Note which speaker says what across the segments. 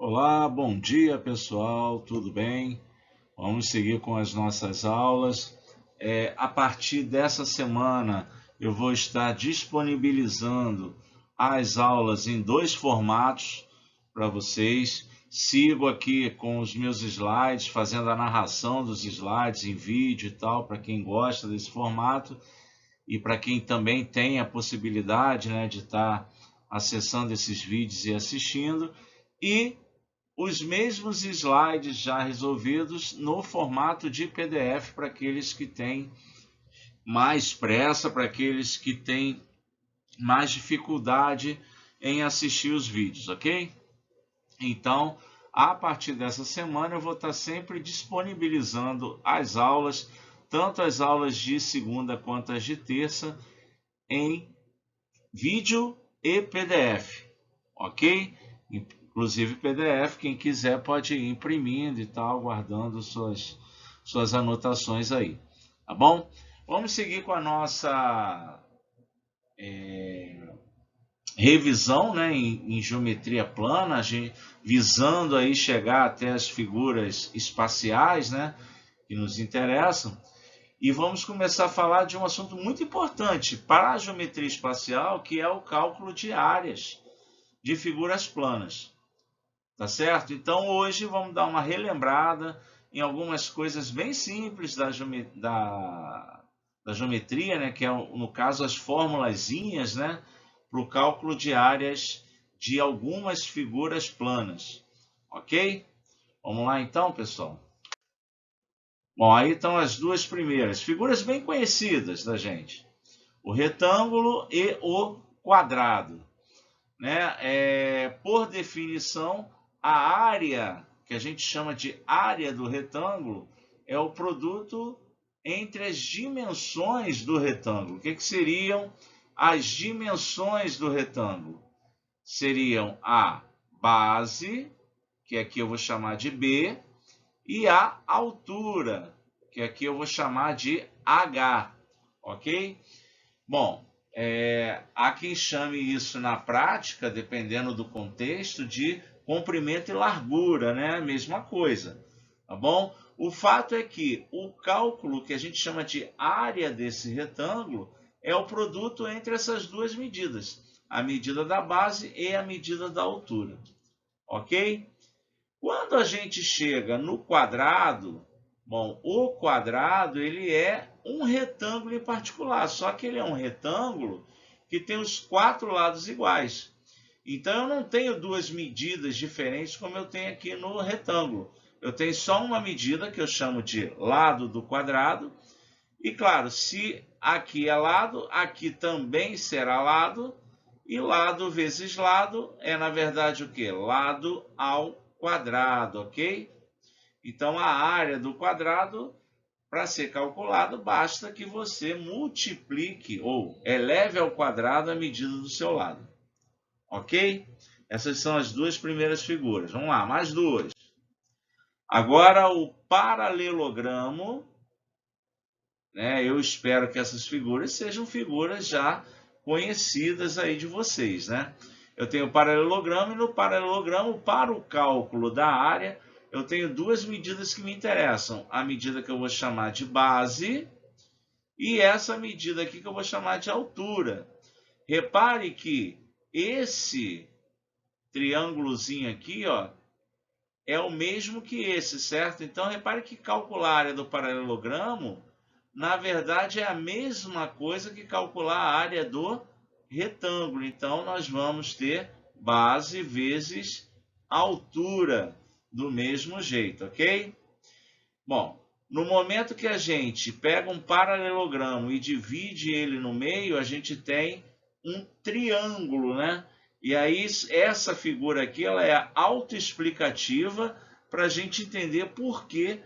Speaker 1: Olá, bom dia pessoal, tudo bem? Vamos seguir com as nossas aulas. A partir dessa semana eu vou estar disponibilizando as aulas em dois formatos para vocês. Sigo aqui com os meus slides, fazendo a narração dos slides em vídeo e tal, para quem gosta desse formato e para quem também tem a possibilidade, né, de estar acessando esses vídeos e assistindo. E os mesmos slides já resolvidos no formato de PDF para aqueles que têm mais pressa, para aqueles que têm mais dificuldade em assistir os vídeos, ok? Então, a partir dessa semana eu vou estar sempre disponibilizando as aulas, tanto as aulas de segunda quanto as de terça, em vídeo e PDF, ok? Inclusive PDF, quem quiser pode ir imprimindo e tal, guardando suas anotações aí, tá bom? Vamos seguir com a nossa revisão, né, em geometria plana, visando aí chegar até as figuras espaciais, né, que nos interessam. E vamos começar a falar de um assunto muito importante para a geometria espacial, que é o cálculo de áreas de figuras planas. Tá certo? Então hoje vamos dar uma relembrada em algumas coisas bem simples da geometria, né? Que é, no caso, as formulazinhas, né? Para o cálculo de áreas de algumas figuras planas. Ok? Vamos lá então, pessoal? Bom, aí estão as duas primeiras. Figuras bem conhecidas da gente. O retângulo e o quadrado, né? Por definição, a área, que a gente chama de área do retângulo, é o produto entre as dimensões do retângulo. O que seriam as dimensões do retângulo? Seriam a base, que aqui eu vou chamar de B, e a altura, que aqui eu vou chamar de H, ok? Bom, há quem chame isso na prática, dependendo do contexto, de comprimento e largura, né? Mesma coisa, tá bom? O fato é que o cálculo que a gente chama de área desse retângulo é o produto entre essas duas medidas, a medida da base e a medida da altura, ok? Quando a gente chega no quadrado, bom, o quadrado ele é um retângulo em particular, só que ele é um retângulo que tem os quatro lados iguais. Então eu não tenho duas medidas diferentes como eu tenho aqui no retângulo. Eu tenho só uma medida que eu chamo de lado do quadrado. E claro, se aqui é lado, aqui também será lado. E lado vezes lado é, na verdade, o quê? Lado ao quadrado, ok? Então, a área do quadrado, para ser calculado, basta que você multiplique ou eleve ao quadrado a medida do seu lado, ok? Essas são as duas primeiras figuras. Vamos lá, mais duas. Agora, o paralelogramo, né? Eu espero que essas figuras sejam figuras já conhecidas aí de vocês, né? Eu tenho o paralelogramo e no paralelogramo, para o cálculo da área, eu tenho duas medidas que me interessam. A medida que eu vou chamar de base e essa medida aqui que eu vou chamar de altura. Repare que esse triângulozinho aqui, ó, é o mesmo que esse, certo? Então, repare que calcular a área do paralelogramo, na verdade, é a mesma coisa que calcular a área do retângulo. Então, nós vamos ter base vezes altura do mesmo jeito, ok? Bom, no momento que a gente pega um paralelogramo e divide ele no meio, a gente tem um triângulo, né? E aí, essa figura aqui, ela é autoexplicativa para a gente entender por que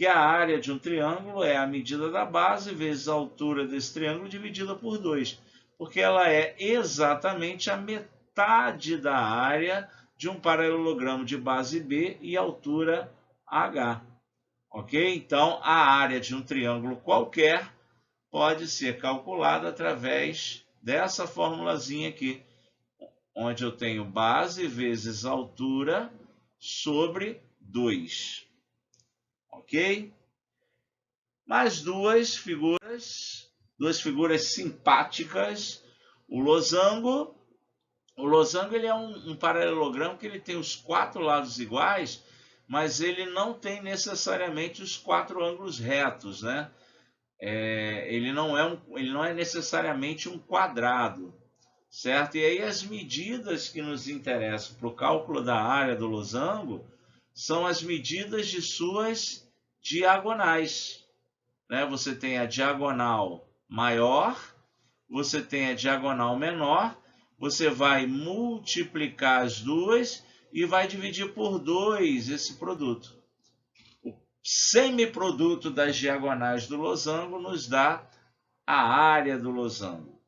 Speaker 1: a área de um triângulo é a medida da base vezes a altura desse triângulo dividida por 2. Porque ela é exatamente a metade da área de um paralelogramo de base B e altura H. Ok? Então, a área de um triângulo qualquer pode ser calculada através dessa formulazinha aqui, onde eu tenho base vezes altura sobre 2. Ok? Mais duas figuras simpáticas. O losango ele é um paralelogramo que ele tem os 4 lados iguais, mas ele não tem necessariamente os 4 ângulos retos, né? Ele não é necessariamente um quadrado, certo? E aí as medidas que nos interessam para o cálculo da área do losango são as medidas de suas diagonais, né? Você tem a diagonal maior, você tem a diagonal menor, você vai multiplicar as duas e vai dividir por 2 esse produto. O semiproduto das diagonais do losango nos dá a área do losango.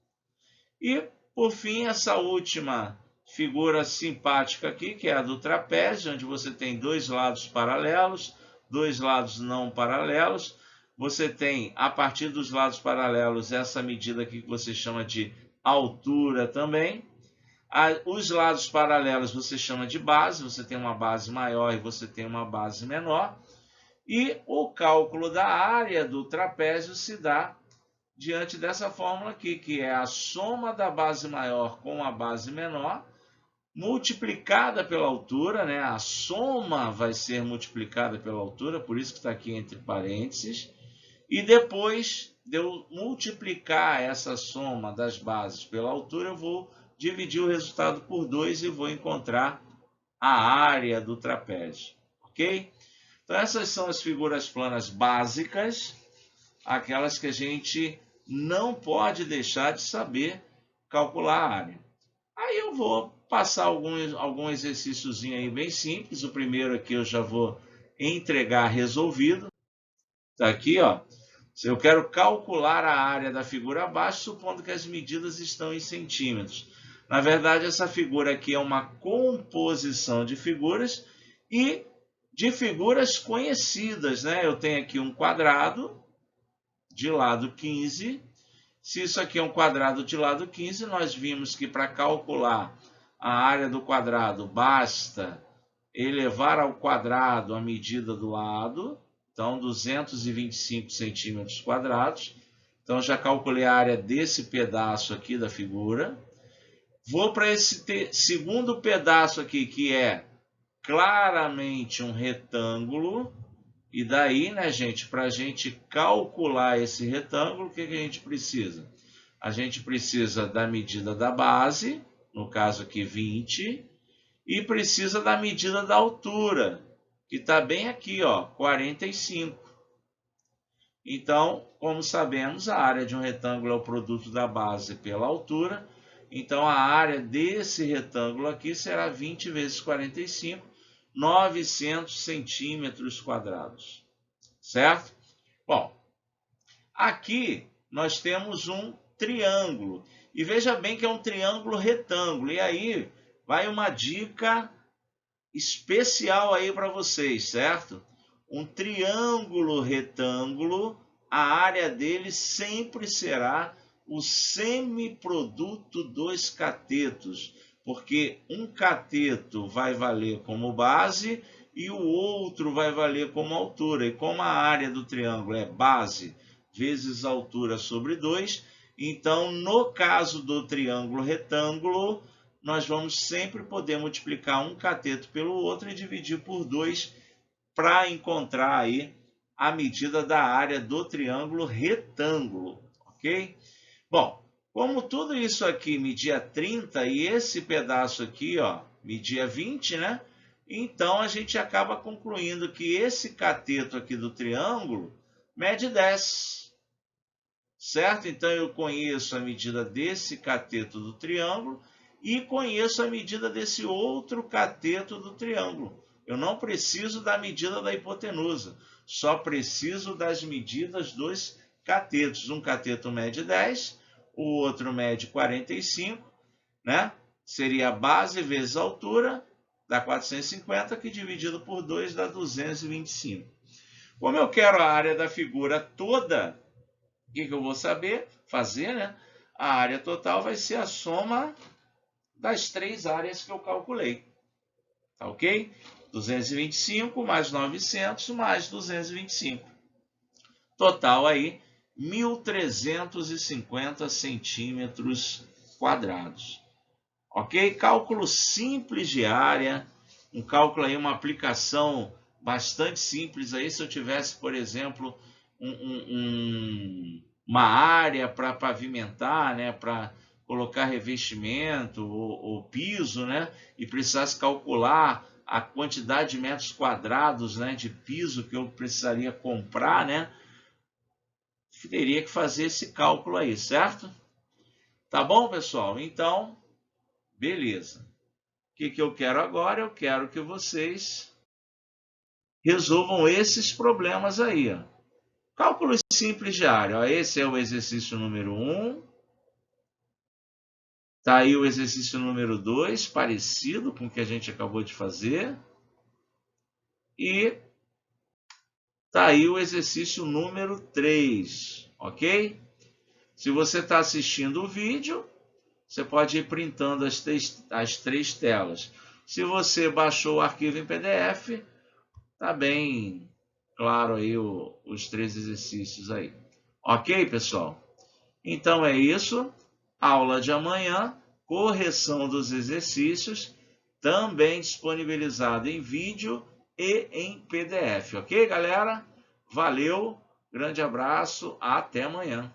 Speaker 1: E, por fim, essa última figura simpática aqui, que é a do trapézio, onde você tem 2 lados paralelos, 2 lados não paralelos. Você tem, a partir dos lados paralelos, essa medida aqui que você chama de altura também. Os lados paralelos você chama de base, você tem uma base maior e você tem uma base menor. E o cálculo da área do trapézio se dá diante dessa fórmula aqui, que é a soma da base maior com a base menor, multiplicada pela altura, né? A soma vai ser multiplicada pela altura, por isso que está aqui entre parênteses. E depois de eu multiplicar essa soma das bases pela altura, eu vou dividir o resultado por 2 e vou encontrar a área do trapézio, ok? Então essas são as figuras planas básicas, aquelas que a gente não pode deixar de saber calcular a área. Aí eu vou passar algum exercíciozinho aí bem simples. O primeiro aqui eu já vou entregar resolvido. Está aqui, ó. Se eu quero calcular a área da figura abaixo, supondo que as medidas estão em centímetros. Na verdade, essa figura aqui é uma composição de figuras e de figuras conhecidas, né? Eu tenho aqui um quadrado de lado 15. Se isso aqui é um quadrado de lado 15, nós vimos que para calcular a área do quadrado basta elevar ao quadrado a medida do lado. Então, 225 centímetros quadrados. Então, já calculei a área desse pedaço aqui da figura. Vou para esse segundo pedaço aqui, que é claramente um retângulo. E daí, né, gente, para a gente calcular esse retângulo, o que a gente precisa? A gente precisa da medida da base, no caso aqui 20, e precisa da medida da altura, que está bem aqui, ó, 45. Então, como sabemos, a área de um retângulo é o produto da base pela altura. Então, a área desse retângulo aqui será 20 vezes 45, 900 centímetros quadrados. Certo? Bom, aqui nós temos um triângulo. E veja bem que é um triângulo retângulo. E aí vai uma dica especial aí para vocês, certo? Um triângulo retângulo, a área dele sempre será o semiproduto dos catetos, porque um cateto vai valer como base e o outro vai valer como altura. E como a área do triângulo é base vezes altura sobre 2, então no caso do triângulo retângulo, nós vamos sempre poder multiplicar um cateto pelo outro e dividir por 2 para encontrar aí a medida da área do triângulo retângulo, ok? Bom, como tudo isso aqui media 30 e esse pedaço aqui, ó, media 20, né? Então a gente acaba concluindo que esse cateto aqui do triângulo mede 10. Certo? Então eu conheço a medida desse cateto do triângulo e conheço a medida desse outro cateto do triângulo. Eu não preciso da medida da hipotenusa, só preciso das medidas dos catetos. Um cateto mede 10, o outro mede 45, né? Seria a base vezes a altura, dá 450, que dividido por 2 dá 225. Como eu quero a área da figura toda, o que eu vou fazer, né? A área total vai ser a soma das 3 áreas que eu calculei. tá ok? 225 mais 900 mais 225. Total aí, 1.350 centímetros quadrados. Ok? Cálculo simples de área, um cálculo aí, uma aplicação bastante simples aí, se eu tivesse, por exemplo, uma área para pavimentar, né, para colocar revestimento ou piso, né, e precisasse calcular a quantidade de metros quadrados, né, de piso que eu precisaria comprar, né, teria que fazer esse cálculo aí, certo? Tá bom, pessoal? Então, beleza. O que eu quero agora? Eu quero que vocês resolvam esses problemas aí. Ó. Cálculos simples de área. Ó, esse é o exercício número 1. Está aí o exercício número 2, parecido com o que a gente acabou de fazer. E está aí o exercício número 3, ok? Se você está assistindo o vídeo, você pode ir printando as três telas. Se você baixou o arquivo em PDF, tá bem claro aí os 3 exercícios aí. Ok, pessoal? Então é isso. Aula de amanhã, correção dos exercícios, também disponibilizado em vídeo e em PDF. Ok, galera? Valeu, grande abraço, até amanhã.